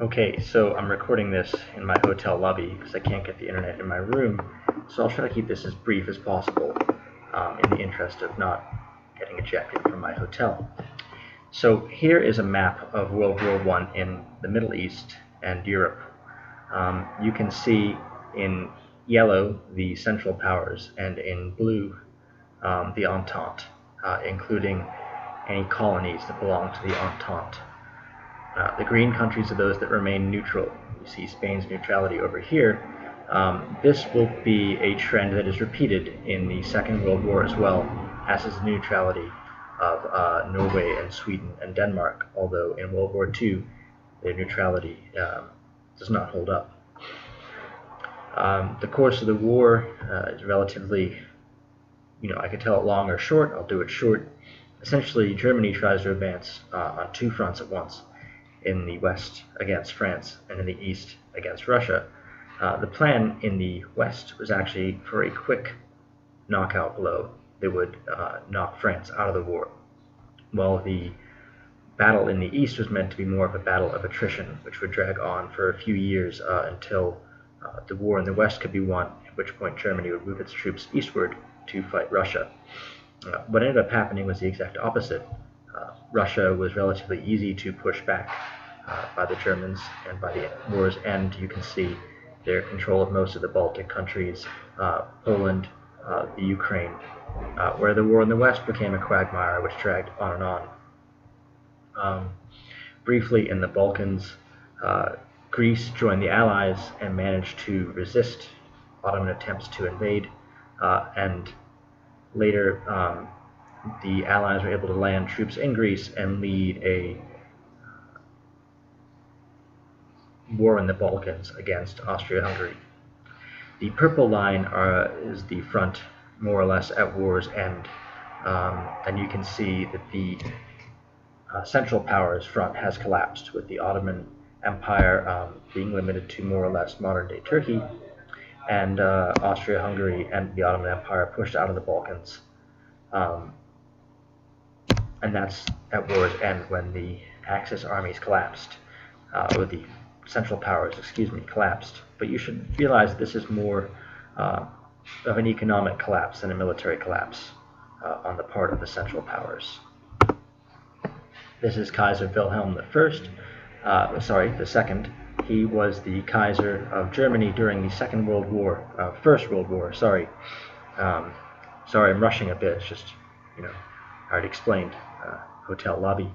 Okay, so I'm recording this in my hotel lobby because I can't get the internet in my room, so I'll try to keep this as brief as possible in the interest of not getting ejected from my hotel. So here is a map of World War I in the Middle East and Europe. You can see in yellow the Central Powers and in blue the Entente, including any colonies that belong to the Entente. The green countries are those that remain neutral. You see Spain's neutrality over here. This will be a trend that is repeated in the Second World War as well, as is the neutrality of Norway and Sweden and Denmark, although in World War II their neutrality does not hold up. The course of the war is relatively, I could tell it long or short. I'll do it short. Essentially, Germany tries to advance on two fronts at once. In the west against France and in the east against Russia. The plan in the west was actually for a quick knockout blow that would knock France out of the war, while the battle in the east was meant to be more of a battle of attrition, which would drag on for a few years until the war in the west could be won, at which point Germany would move its troops eastward to fight Russia. What ended up happening was the exact opposite. Russia was relatively easy to push back by the Germans, and by the war's end you can see their control of most of the Baltic countries, Poland, the Ukraine, where the war in the West became a quagmire which dragged on and on. Briefly in the Balkans, Greece joined the Allies and managed to resist Ottoman attempts to invade, and later the Allies were able to land troops in Greece and lead a war in the Balkans against Austria-Hungary. The purple line is the front, more or less, at war's end, and you can see that the Central Powers front has collapsed, with the Ottoman Empire being limited to more or less modern-day Turkey, and Austria-Hungary and the Ottoman Empire pushed out of the Balkans. And that's at war's end when the Axis armies collapsed, or the Central Powers, collapsed. But you should realize this is more of an economic collapse than a military collapse on the part of the Central Powers. This is Kaiser Wilhelm the Second. He was the Kaiser of Germany during the Second World War, First World War. Sorry, I'm rushing a bit. It's just, I already explained. Hotel lobby.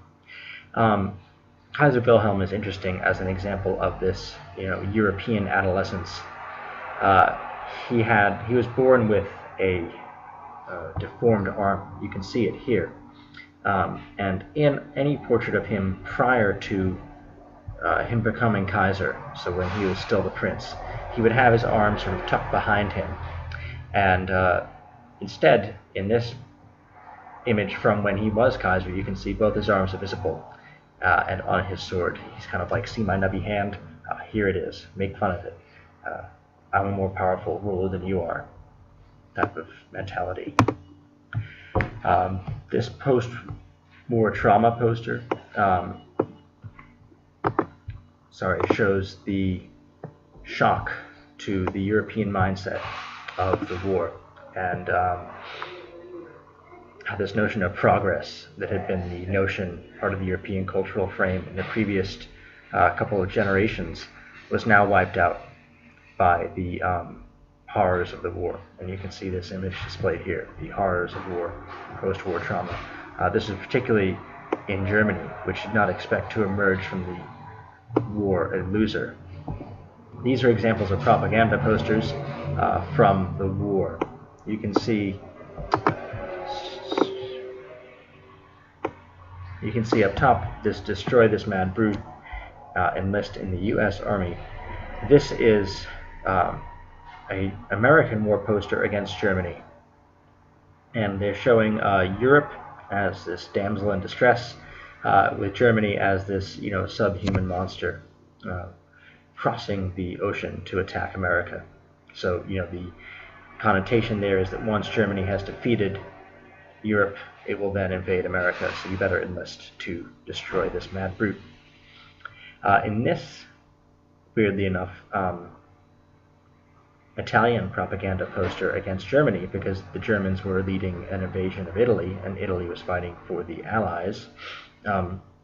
Kaiser Wilhelm is interesting as an example of this, European adolescence. He was born with a deformed arm. You can see it here. And in any portrait of him prior to him becoming Kaiser, so when he was still the prince, he would have his arm sort of tucked behind him. And instead, in this image from when he was Kaiser, you can see both his arms are visible, and on his sword he's kind of like, see my nubby hand? Here it is, make fun of it. I'm a more powerful ruler than you are, type of mentality. This post-war trauma poster shows the shock to the European mindset of the war, and how this notion of progress that had been the notion, part of the European cultural frame in the previous couple of generations, was now wiped out by the horrors of the war. And you can see this image displayed here, the horrors of war, post-war trauma. This is particularly in Germany, which did not expect to emerge from the war a loser. These are examples of propaganda posters from the war. You can see up top, this "Destroy this mad brute, enlist in the U.S. Army." This is an American war poster against Germany. And they're showing Europe as this damsel in distress, with Germany as this, subhuman monster crossing the ocean to attack America. So, the connotation there is that once Germany has defeated Europe, it will then invade America, so you better enlist to destroy this mad brute. In this weirdly enough, Italian propaganda poster against Germany, because the Germans were leading an invasion of Italy, and Italy was fighting for the Allies.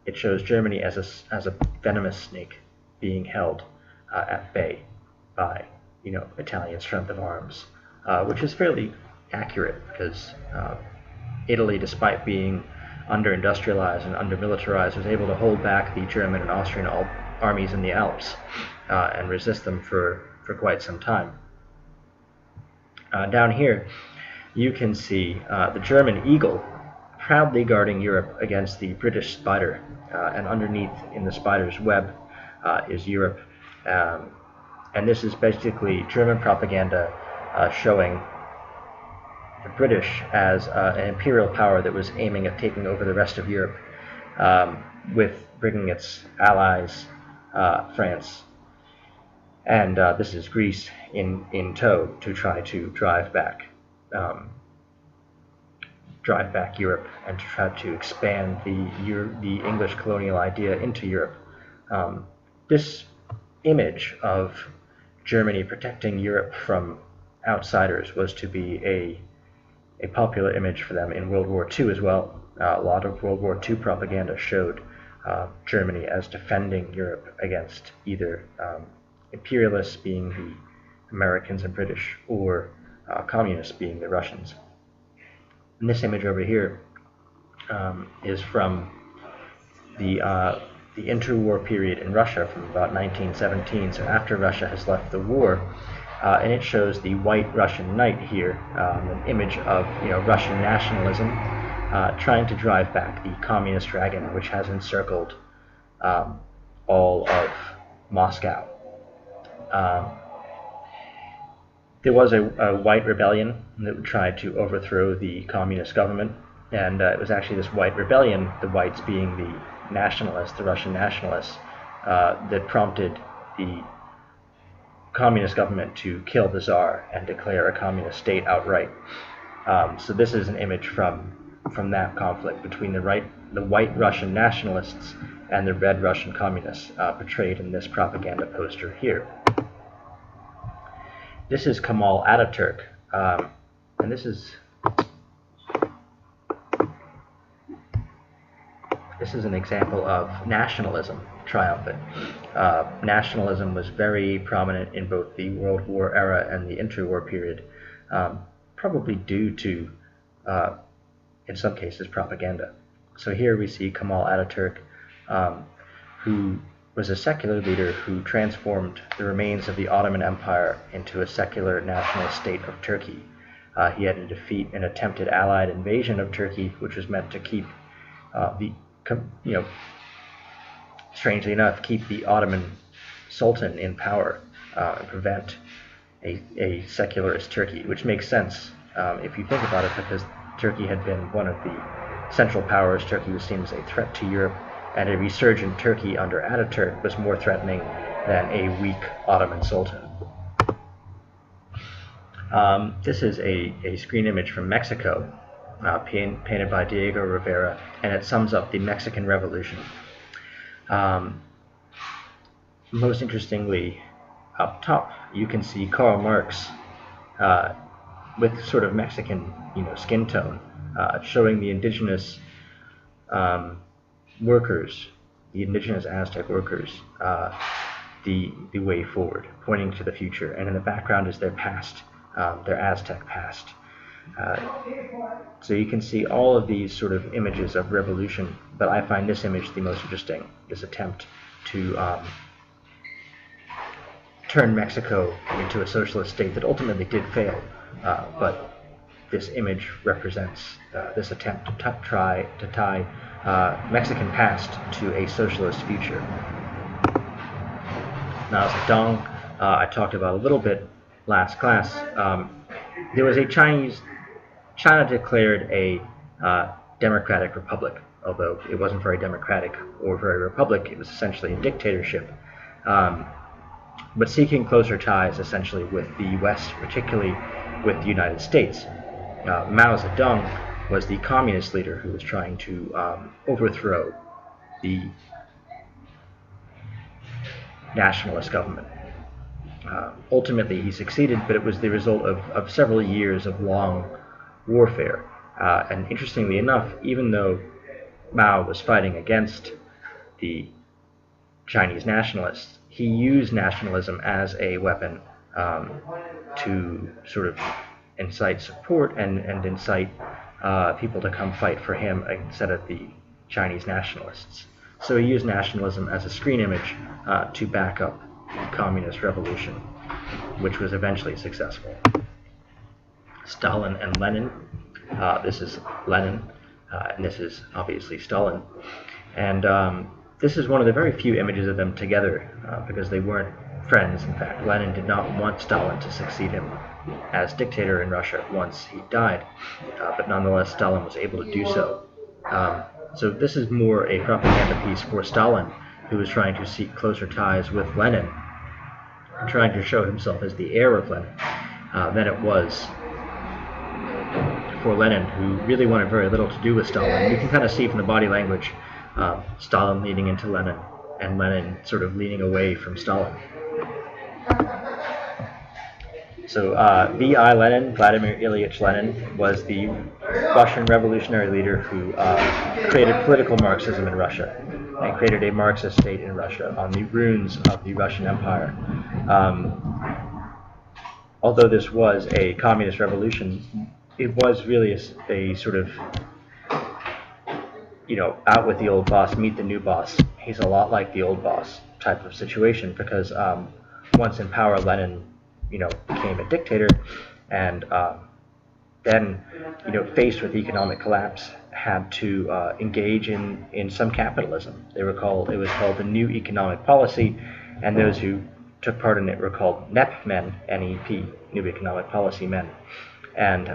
It shows Germany as a venomous snake being held at bay by Italian strength of arms, which is fairly accurate, because Italy, despite being under-industrialized and under-militarized, was able to hold back the German and Austrian armies in the Alps and resist them for quite some time. Down here, you can see the German eagle proudly guarding Europe against the British spider, and underneath in the spider's web is Europe. And this is basically German propaganda showing the British as an imperial power that was aiming at taking over the rest of Europe, with bringing its allies, France, and this is Greece, in tow to try to drive back Europe and to try to expand the English colonial idea into Europe. This image of Germany protecting Europe from outsiders was to be a popular image for them in World War II as well. A lot of World War II propaganda showed Germany as defending Europe against either imperialists, being the Americans and British, or communists, being the Russians. And this image over here is from the interwar period in Russia, from about 1917, so after Russia has left the war, and it shows the white Russian knight here, an image of Russian nationalism, trying to drive back the communist dragon, which has encircled all of Moscow. There was a white rebellion that tried to overthrow the communist government, and it was actually this white rebellion, the whites being the nationalists, the Russian nationalists, that prompted the communist government to kill the Tsar and declare a communist state outright. So this is an image from that conflict between the white Russian nationalists and the red Russian communists, portrayed in this propaganda poster here. This is Kemal Ataturk, and this is an example of nationalism triumphant. Nationalism was very prominent in both the World War era and the interwar period, probably due to, in some cases, propaganda. So here we see Kemal Ataturk, who was a secular leader who transformed the remains of the Ottoman Empire into a secular national state of Turkey. He had to defeat an attempted Allied invasion of Turkey, which was meant to keep strangely enough, keep the Ottoman Sultan in power and prevent a secularist Turkey, which makes sense if you think about it, because Turkey had been one of the Central Powers. Turkey was seen as a threat to Europe, and a resurgent Turkey under Ataturk was more threatening than a weak Ottoman Sultan. This is a screen image from Mexico, painted by Diego Rivera, and it sums up the Mexican Revolution. Most interestingly, up top, you can see Karl Marx with sort of Mexican, skin tone, showing the indigenous workers, the indigenous Aztec workers, the way forward, pointing to the future. And in the background is their past, their Aztec past. So you can see all of these sort of images of revolution, but I find this image the most interesting, this attempt to turn Mexico into a socialist state that ultimately did fail, but this image represents this attempt to try to tie Mexican past to a socialist future. Mao Zedong, I talked about a little bit last class. There was China declared a democratic republic, although it wasn't very democratic or very republic. It was essentially a dictatorship, but seeking closer ties essentially with the West, particularly with the United States. Mao Zedong was the communist leader who was trying to overthrow the nationalist government. Ultimately, he succeeded, but it was the result of several years of long warfare. And interestingly enough, even though Mao was fighting against the Chinese nationalists, he used nationalism as a weapon to sort of incite support and incite people to come fight for him instead of the Chinese nationalists. So he used nationalism as a screen image to back up the communist revolution, which was eventually successful. Stalin and Lenin. This is Lenin, and this is obviously Stalin. And this is one of the very few images of them together, because they weren't friends. In fact, Lenin did not want Stalin to succeed him as dictator in Russia once he died, but nonetheless Stalin was able to do so. So this is more a propaganda piece for Stalin, who was trying to seek closer ties with Lenin, trying to show himself as the heir of Lenin, than it was for Lenin, who really wanted very little to do with Stalin. You can kind of see from the body language, Stalin leaning into Lenin, and Lenin sort of leaning away from Stalin. So V.I. Lenin, Vladimir Ilyich Lenin, was the Russian revolutionary leader who created political Marxism in Russia and created a Marxist state in Russia on the ruins of the Russian Empire. Although this was a communist revolution, it was really a sort of, out with the old boss, meet the new boss. He's a lot like the old boss type of situation, because once in power, Lenin, became a dictator, and then, faced with economic collapse, had to engage in some capitalism. It was called the New Economic Policy, and those who took part in it were called NEP men, N-E-P, New Economic Policy men. And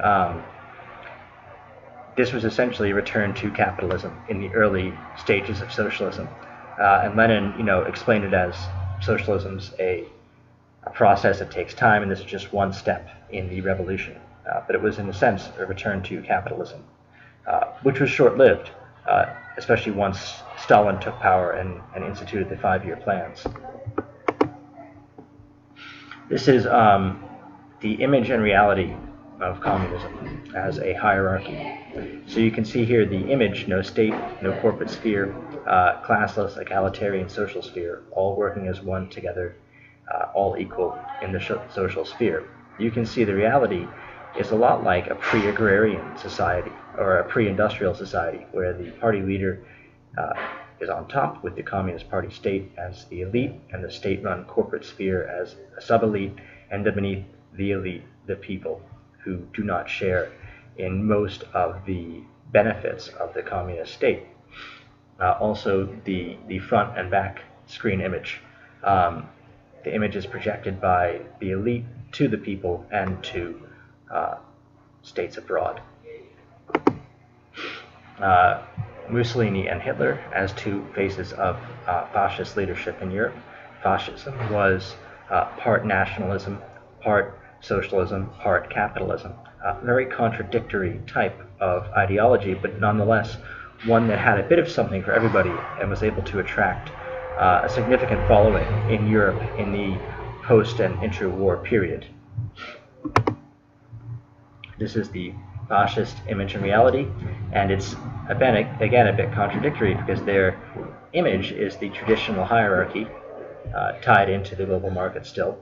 this was essentially a return to capitalism in the early stages of socialism. And Lenin, explained it as socialism's a process that takes time, and this is just one step in the revolution. But it was, in a sense, a return to capitalism, which was short-lived, especially once Stalin took power and instituted the 5-year plans. This is the image and reality of communism as a hierarchy. So you can see here the image: no state, no corporate sphere, classless, egalitarian social sphere, all working as one together, all equal in the social sphere. You can see the reality is a lot like a pre-agrarian society or a pre-industrial society, where the party leader is on top, with the Communist Party state as the elite and the state-run corporate sphere as a sub-elite, and beneath the elite, the people, who do not share in most of the benefits of the communist state. Also, the front and back screen image. The image is projected by the elite to the people and to states abroad. Mussolini and Hitler as two faces of fascist leadership in Europe. Fascism was part nationalism, part socialism, part capitalism. Very contradictory type of ideology, but nonetheless one that had a bit of something for everybody and was able to attract a significant following in Europe in the post and interwar period. This is the fascist image and reality, and it's again a bit contradictory, because their image is the traditional hierarchy tied into the global market still.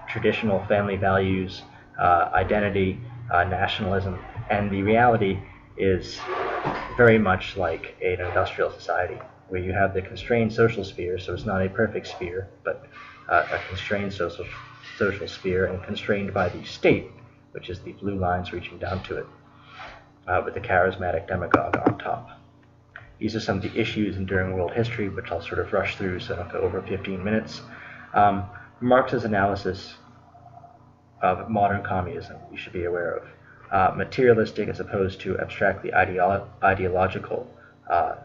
Traditional family values, identity, nationalism, and the reality is very much like an industrial society, where you have the constrained social sphere. So it's not a perfect sphere, but a constrained social sphere, and constrained by the state, which is the blue lines reaching down to it, with the charismatic demagogue on top. These are some of the issues enduring world history, which I'll sort of rush through so I don't go over 15 minutes. Marx's analysis of modern communism you should be aware of. Materialistic as opposed to abstractly ideological,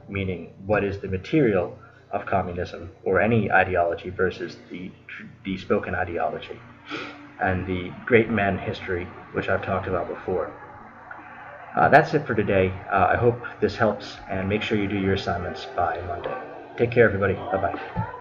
meaning what is the material of communism or any ideology versus the spoken ideology. And the great men history, which I've talked about before. That's it for today. I hope this helps, and make sure you do your assignments by Monday. Take care, everybody. Bye-bye.